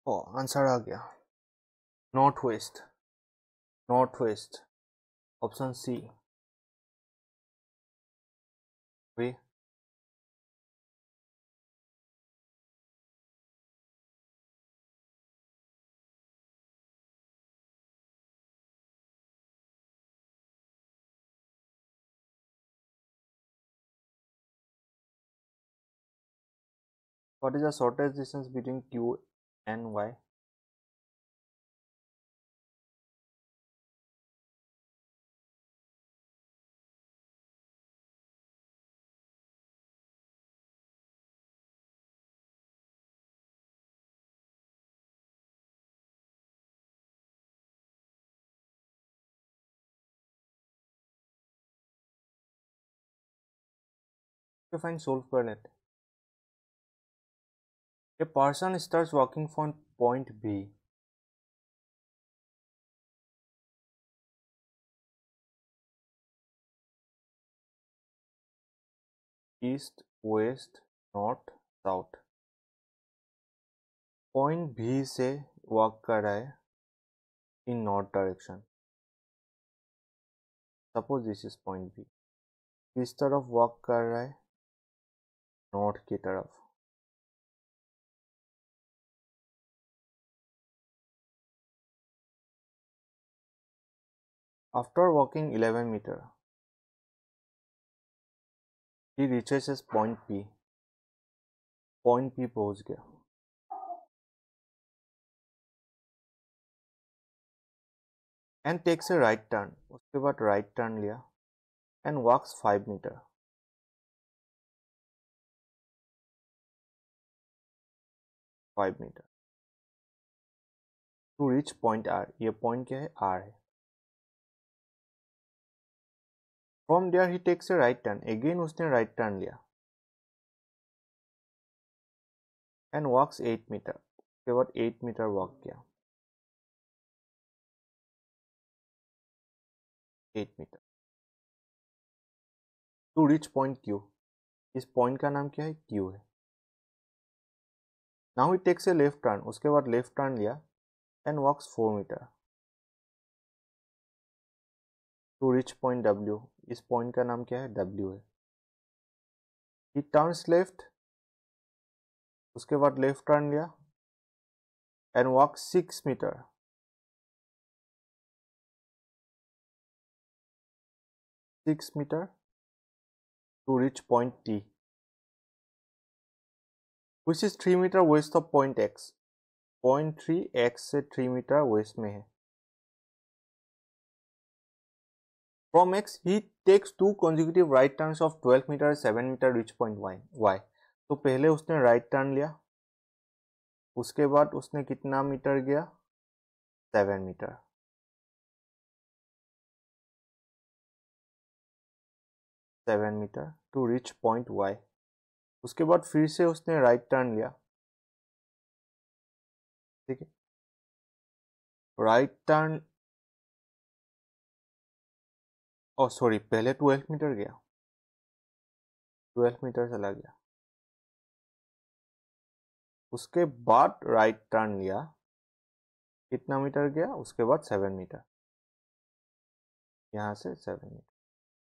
ओ आंसर आ गया, north west, north west, option C. वे What is the shortest distance between Q and Y? Okay, fine, solve कर लेते. A person starts walking from point B. East, west, north, south. Point B से walk कर रहा है in north direction. Suppose this is point B. इस तरफ walk कर रहा है नॉर्थ की तरफ. After walking 11 meter he reaches his point P. Point P पहुंच गया. And takes a right turn. उसके बाद राइट टर्न लिया and walks 5 meter. 5 meter to reach point R. ये पॉइंट क्या है? R है. From there he takes a right turn. Again उसने राइट टर्न लिया एंड वॉक्स 8 मीटर. उसके बाद 8 मीटर वॉक किया. 8 meter to reach point Q. इस पॉइंट का नाम क्या है? Q है. Now he takes a left turn. उसके बाद लेफ्ट टर्न लिया and walks 4 meter to reach point W. इस पॉइंट का नाम क्या है? W है. He turns left. उसके बाद लेफ्ट टर्न लिया and walk 6 meter. 6 meter to reach point T, which is 3 meter west of point X. Point 3 X से 3 मीटर वेस्ट में है. From X, he takes 2 consecutive right turns of 12 meter 7 meter reach point Y. तो पहले उसने right turn लिया. उसके बाद उसने कितना मीटर गया? 7 meter. 7 meter to reach point Y. उसके बाद फिर से उसने राइट टर्न लिया. ठीक है. राइट टर्न, ओ सॉरी, पहले 12 मीटर गया. 12 मीटर चला गया. उसके बाद राइट टर्न लिया. कितना मीटर गया? उसके बाद 7 मीटर. यहां से 7 meter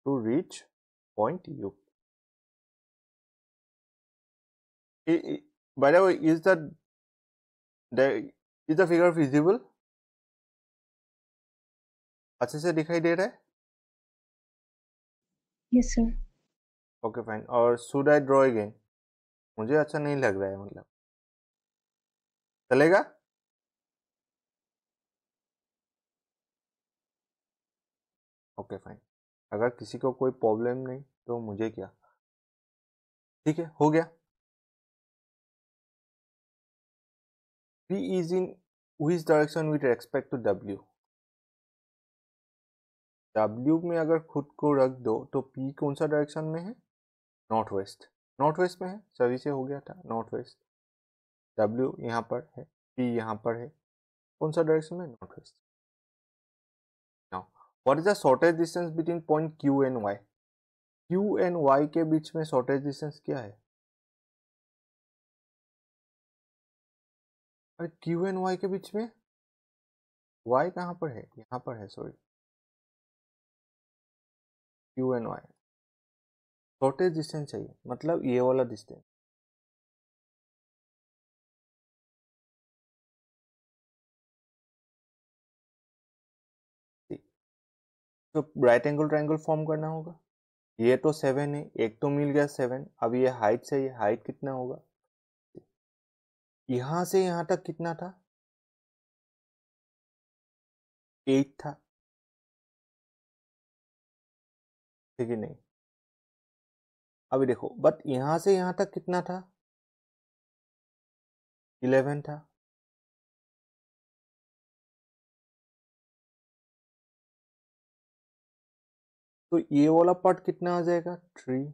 to reach point U. By the way, is the figure visible? अच्छे से दिखाई दे रहा है? Yes sir. Okay fine. और शुड आई ड्रॉ अगेन? मुझे अच्छा नहीं लग रहा है. मतलब चलेगा? Okay fine. अगर किसी को कोई प्रॉब्लम नहीं तो मुझे क्या. ठीक है, हो गया. P is in which direction with respect to W? W में अगर खुद को रख दो तो P कौन सा डायरेक्शन में है? North west. नॉर्थ वेस्ट में है. सभी से हो गया था. North west. W यहाँ पर है, P यहाँ पर है. कौन सा डायरेक्शन में? North west. Now what is the shortest distance between point Q and Y? Q and Y के बीच में शॉर्टेस्ट डिस्टेंस क्या है? अरे Q एंड Y के बीच में Y कहाँ पर है? यहाँ पर है. Sorry, Q and Y shortest distance चाहिए, मतलब ये वाला डिस्टेंस. तो राइट एंगल ट्रायंगल फॉर्म करना होगा. ये तो 7 है, एक तो मिल गया 7. अब ये हाइट चाहिए. हाइट कितना होगा? यहां से यहां तक कितना था? 8 था, ठीक है नहीं? अभी देखो, बट यहां से यहां तक कितना था? 11 था। तो ये वाला पार्ट कितना आ जाएगा? 3।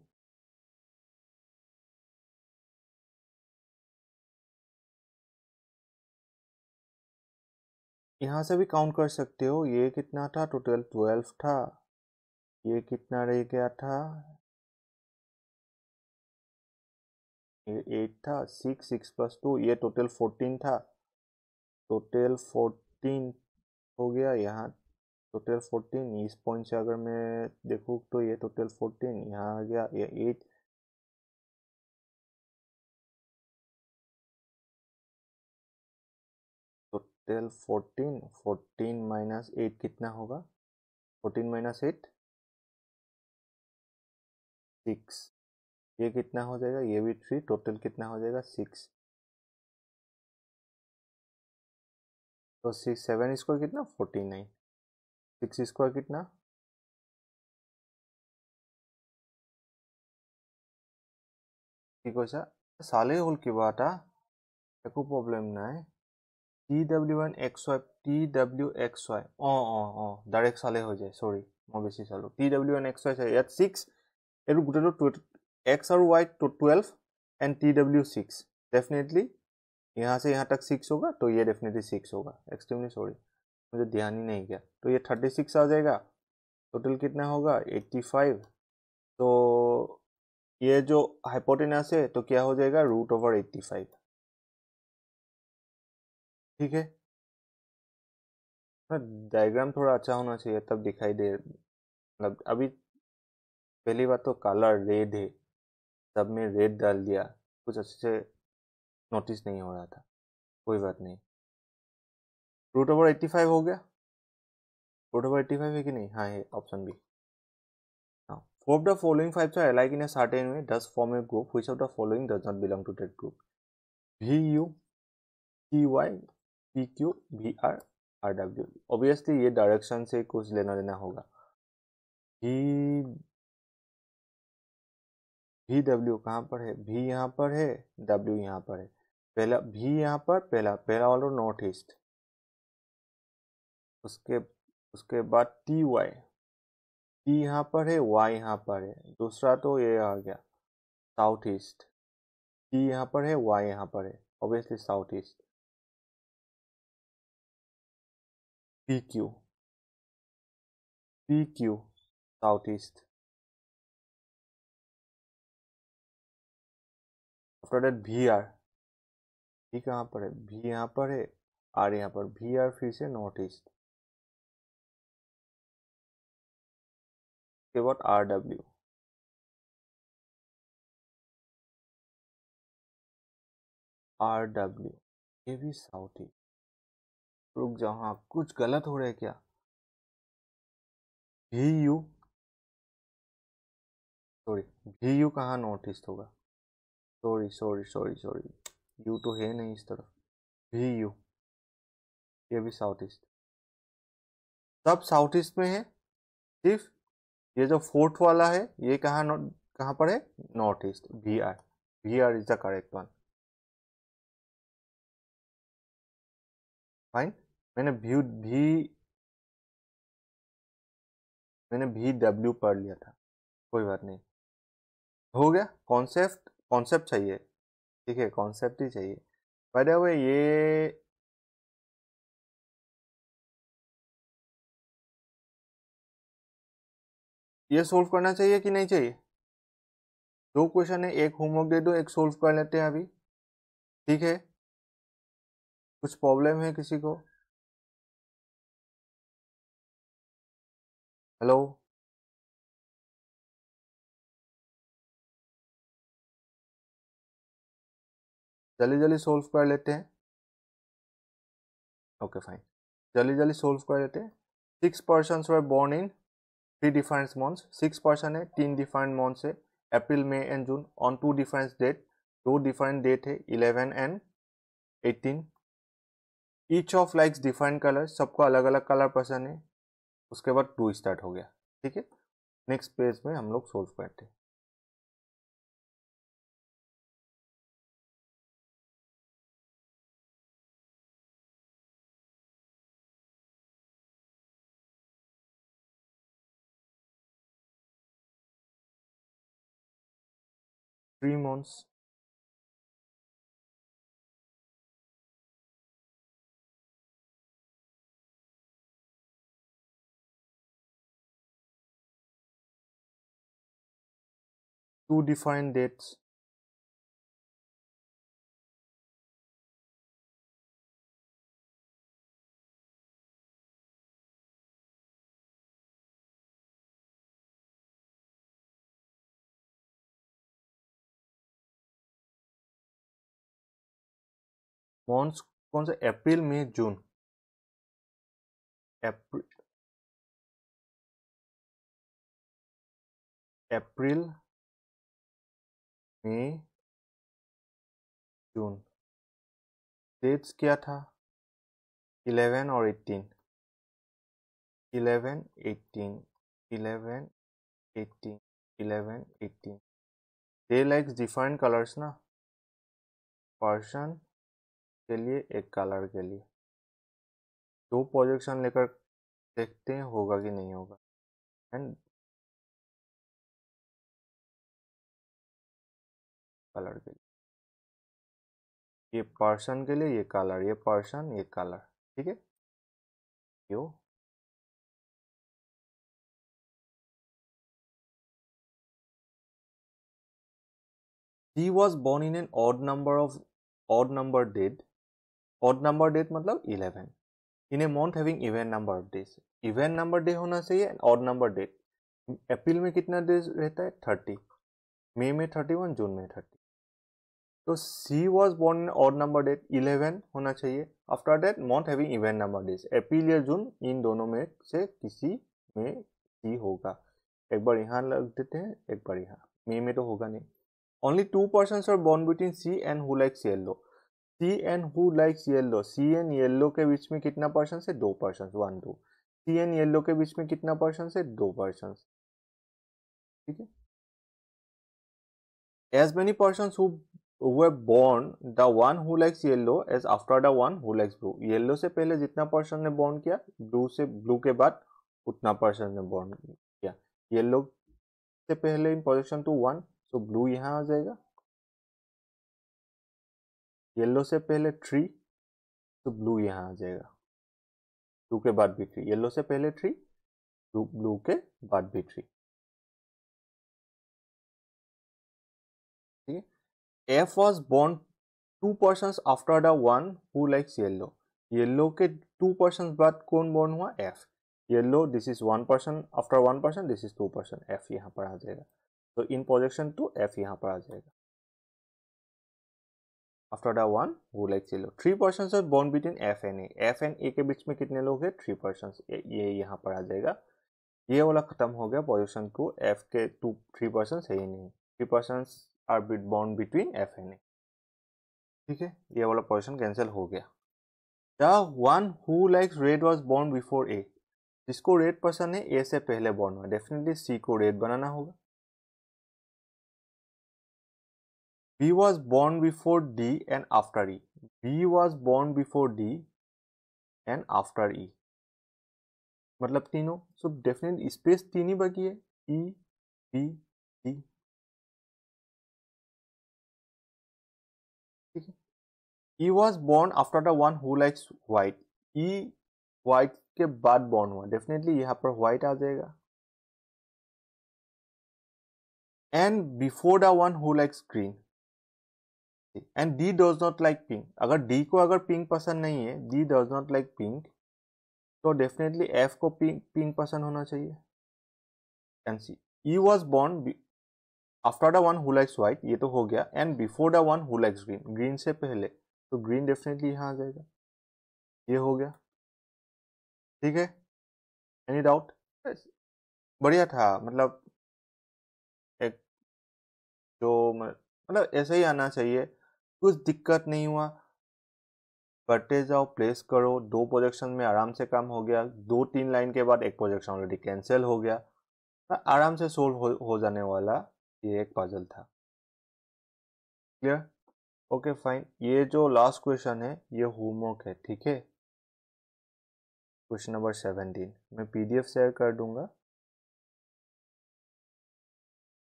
यहां से भी काउंट कर सकते हो, ये कितना था टोटल? 12 था। ये कितना रह गया था? ये 8 था। 6 प्लस 2, ये टोटल 14 था। टोटल 14 हो गया यहाँ। टोटल 14 इस पॉइंट से अगर मैं देखूँ तो ये टोटल 14 यहाँ आ गया, ये 8। टोटल 14, 14 माइनस 8 कितना होगा? 14 माइनस 8 6। ये कितना हो जाएगा? ये भी 3। टोटल कितना हो जाएगा? 6। तो 6 7 स्क्वायर कितना? 49। 6 स्क्वायर कितना? ঠিক আছে সালে হল কিবা এটা একো প্রবলেম নাই TW1 XY TWXY ডাইৰেক্ট চালে হৈ যায় সৰি মই বেছি চালো TW1 XY চাই ইয়াত 6 এটো গুটেটো X और Y तो 12 एंड TW 6 डेफिनेटली यहाँ से यहाँ तक 6 होगा तो ये डेफिनेटली 6 होगा एक्सट्रीमली सॉरी मुझे ध्यान ही नहीं गया तो ये 36 आ जाएगा टोटल कितना होगा 85 तो ये जो हाइपोटेनस है तो क्या हो जाएगा √/85 ठीक है डायग्राम थोड़ा अच्छा होना चाहिए तब दिखाई दे मतलब अभी पहली बात तो कलर रेड है सब में रेड डाल दिया कुछ अच्छे से नोटिस नहीं हो रहा था कोई बात नहीं √/85 हो गया √/85 है कि नहीं हाँ है ऑप्शन बी हाँ four of the following fives are alike in a certain way thus form a group which of the following does not belong to that group VU TY PQ VR RW obviously ये direction से कुछ लेना देना होगा VW कहाँ पर है V यहाँ पर है W यहाँ पर है पहला V यहाँ पर पहला वाला नॉर्थ ईस्ट उसके बाद TY T यहाँ पर है Y यहाँ पर है दूसरा तो ये आ गया साउथ ईस्ट T यहाँ पर है Y यहाँ पर है obviously south east PQ south east after that VR V कहाँ पर है V यहाँ पर है R यहाँ पर VR फिर से नॉर्थ ईस्ट के बाद RW ये भी साउथ ईस्ट रुक जाओ हाँ कुछ गलत हो रहा है क्या VU सॉरी VU कहाँ नॉर्थ ईस्ट होगा सॉरी U तो है नहीं इस तरफ VU ये भी साउथ ईस्ट सब साउथ ईस्ट में है सिर्फ ये जो फोर्थ वाला है ये कहाँ पर है north east VR is the correct one fine मैंने VW पढ़ लिया था कोई बात नहीं हो गया कॉन्सेप्ट चाहिए ठीक है कॉन्सेप्ट ही चाहिए बाय द वे ये सोल्व करना चाहिए कि नहीं चाहिए दो क्वेश्चन है एक होमवर्क दे दो एक सोल्व कर लेते हैं अभी ठीक है कुछ प्रॉब्लम है किसी को हेलो जल्दी सोल्व कर लेते हैं ओके फाइन जल्दी सोल्व कर लेते हैं 6 persons were born in 3 different months 6 person है 3 different months है April May and June on 2 different date 2 different date है 11 and 18 each of likes different colour, सबको अलग अलग कलर पसंद है। उसके बाद 2 स्टार्ट हो गया। ठीक है, नेक्स्ट पेज में हम लोग सोल्व करते हैं। Three months, two different dates, months कौन से, अप्रैल मई जून, अप्रैल मई जून। डेट्स क्या था, 11 और 18, 11 18 11 18 11 18। दे लाइक्स डिफरेंट कलर्स ना, पर्सन के लिए एक कलर के लिए। दो प्रोजेक्शन लेकर देखते हैं होगा कि नहीं होगा। एंड कलर के लिए, ये पर्सन के लिए ये कलर, ये पर्सन ये कलर। ठीक है, यो he was born in an odd number date, odd number date मतलब 11, in a month having even number of days। even number day होना चाहिए, odd number date। अप्रैल में कितना डेज रहता है, 30, मई में 31, जून में 30। तो she was born in odd number date, 11 होना चाहिए। After that month having even number days, April या जून, इन दोनों में से किसी में सी होगा। एक बार यहाँ लग देते हैं, एक बार यहाँ। मई में तो होगा नहीं। Only 2 persons are born between C and who likes yellow. C and who likes yellow, C and yellow के बीच में कितना पर्सन है, 2 persons, 1 2। सी एंड येलो के बीच में कितना पर्सन है, 2 persons। ठीक है, as many persons who were born the one who likes yellow as after the one who likes blue। Yellow से पहले जितना पर्सन ने बॉर्न किया, ब्लू के बाद उतना पर्सन ने बॉर्न किया। येलो से पहले इन पोजीशन टू 1, तो ब्लू यहाँ आ जाएगा। येलो से पहले 3, तो ब्लू यहाँ आ जाएगा। ब्लू के बाद भी 3, येलो से पहले 3, ब्लू के बाद भी 3। ठीक है, F was born 2 persons after the one who likes yellow। Yellow के 2 persons बाद कौन बॉर्न हुआ, F। Yellow, this is 1 person, after 1 person this is 2 person, F यहाँ पर आ जाएगा। तो इन प्रोजेक्शन टू F यहाँ पर आ जाएगा। After the one who likes yellow, 3 persons are born between F and A। F and A के बीच में कितने लोग हैं, 3 persons। ये यहाँ पर आ जाएगा। ये वाला खत्म हो गया पोजीशन टू। F के 3 persons है ही नहीं, 3 persons are born between F and A। ठीक है, ये वाला पोजीशन कैंसिल हो गया। The one who likes red was born before A. जिसको रेड पसंद है, ए से पहले बॉर्न हुआ, डेफिनेटली सी को रेड बनाना होगा। B was born before D and after E. B was born before D and after E, मतलब तीनों। सो डेफिनेटली स्पेस 3 ही बाकी है, ई बी डी। ठीक है, E was born after the one who likes white. E white के बाद born हुआ, definitely यहाँ पर व्हाइट आ जाएगा। And before the one who likes green. And D does not like pink. अगर डी को अगर पिंक पसंद नहीं है, D does not like pink, तो डेफिनेटली एफ को पिंक पसंद होना चाहिए। And C, E was born after the one who likes white, ये तो हो गया। And before the one who likes green, green से पहले, तो ग्रीन डेफिनेटली यहाँ आ जाएगा। ये हो गया। ठीक है, एनी डाउट? बढ़िया था, मतलब एक जो मतलब ऐसे ही आना चाहिए, कुछ दिक्कत नहीं हुआ। करते जाओ, प्लेस करो, 2 प्रोजेक्शन में आराम से काम हो गया, 2-3 लाइन के बाद एक प्रोजेक्शन ऑलरेडी कैंसिल हो गया, आराम से सोल्व हो जाने वाला ये एक पजल था। क्लियर? Okay fine. ये जो लास्ट क्वेश्चन है ये होमवर्क है, ठीक है? क्वेश्चन नंबर 17 मैं पीडीएफ शेयर कर दूंगा,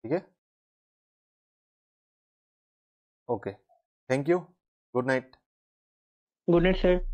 ठीक है? Okay, thank you, good night. Good night sir.